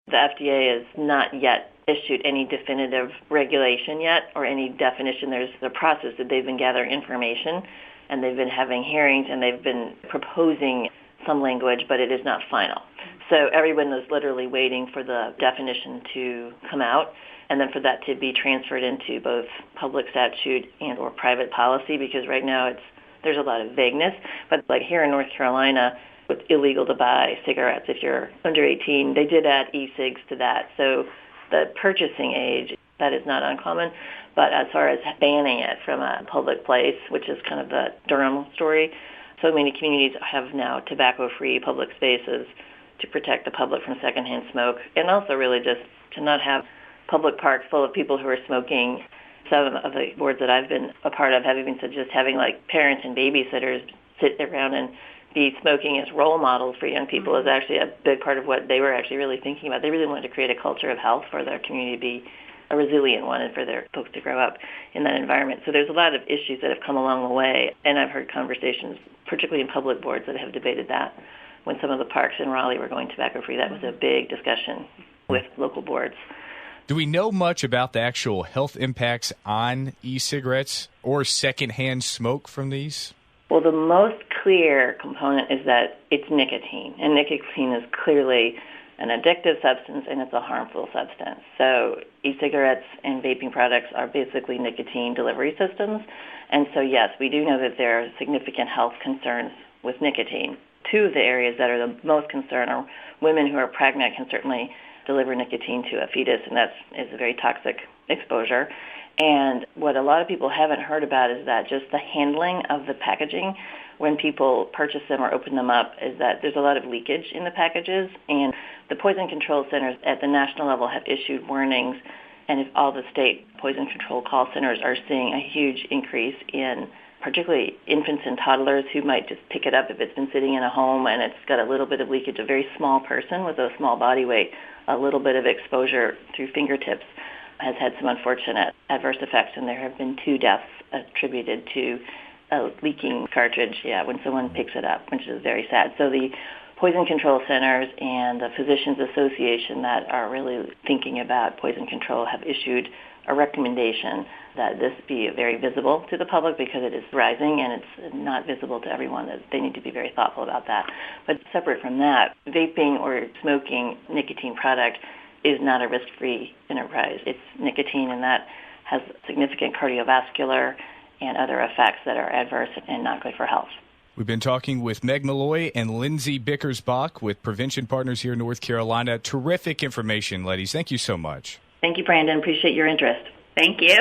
The FDA has not yet issued any definitive regulation yet or any definition. There's the process that they've been gathering information, and they've been having hearings, and they've been proposing some language, but it is not final. So everyone is literally waiting for the definition to come out, and then for that to be transferred into both public statute and or private policy, because right now there's a lot of vagueness. But like here in North Carolina, it's illegal to buy cigarettes if you're under 18. They did add e-cigs to that. So the purchasing age, that is not uncommon. But as far as banning it from a public place, which is kind of the Durham story, so many communities have now tobacco-free public spaces to protect the public from secondhand smoke, and also really just to not have public parks full of people who are smoking. Some of the boards that I've been a part of have even said just having like parents and babysitters sit around and be smoking as role models for young people is actually a big part of what they were actually really thinking about. They really wanted to create a culture of health for their community to be a resilient one and for their folks to grow up in that environment. So there's a lot of issues that have come along the way, and I've heard conversations, particularly in public boards, that have debated that. When some of the parks in Raleigh were going tobacco-free, that was a big discussion with local boards. Do we know much about the actual health impacts on e-cigarettes or secondhand smoke from these? Well, the most clear component is that it's nicotine, and nicotine is clearly an addictive substance, and it's a harmful substance. So e-cigarettes and vaping products are basically nicotine delivery systems. And so, yes, we do know that there are significant health concerns with nicotine. Two of the areas that are the most concerned are women who are pregnant can certainly deliver nicotine to a fetus, and that is a very toxic exposure. And what a lot of people haven't heard about is that just the handling of the packaging when people purchase them or open them up is that there's a lot of leakage in the packages. And the poison control centers at the national level have issued warnings, and if all the state poison control call centers are seeing a huge increase in particularly infants and toddlers who might just pick it up if it's been sitting in a home and it's got a little bit of leakage. A very small person with a small body weight, a little bit of exposure through fingertips has had some unfortunate adverse effects, and there have been 2 deaths attributed to a leaking cartridge, when someone picks it up, which is very sad. So the poison control centers and the Physicians Association that are really thinking about poison control have issued a recommendation that this be very visible to the public because it is rising and it's not visible to everyone. That they need to be very thoughtful about that. But separate from that, vaping or smoking nicotine product is not a risk-free enterprise. It's nicotine, and that has significant cardiovascular and other effects that are adverse and not good for health. We've been talking with Meg Molloy and Lindsey Bickers Bock with Prevention Partners here in North Carolina. Terrific information, ladies. Thank you so much. Thank you, Brandon. Appreciate your interest. Thank you.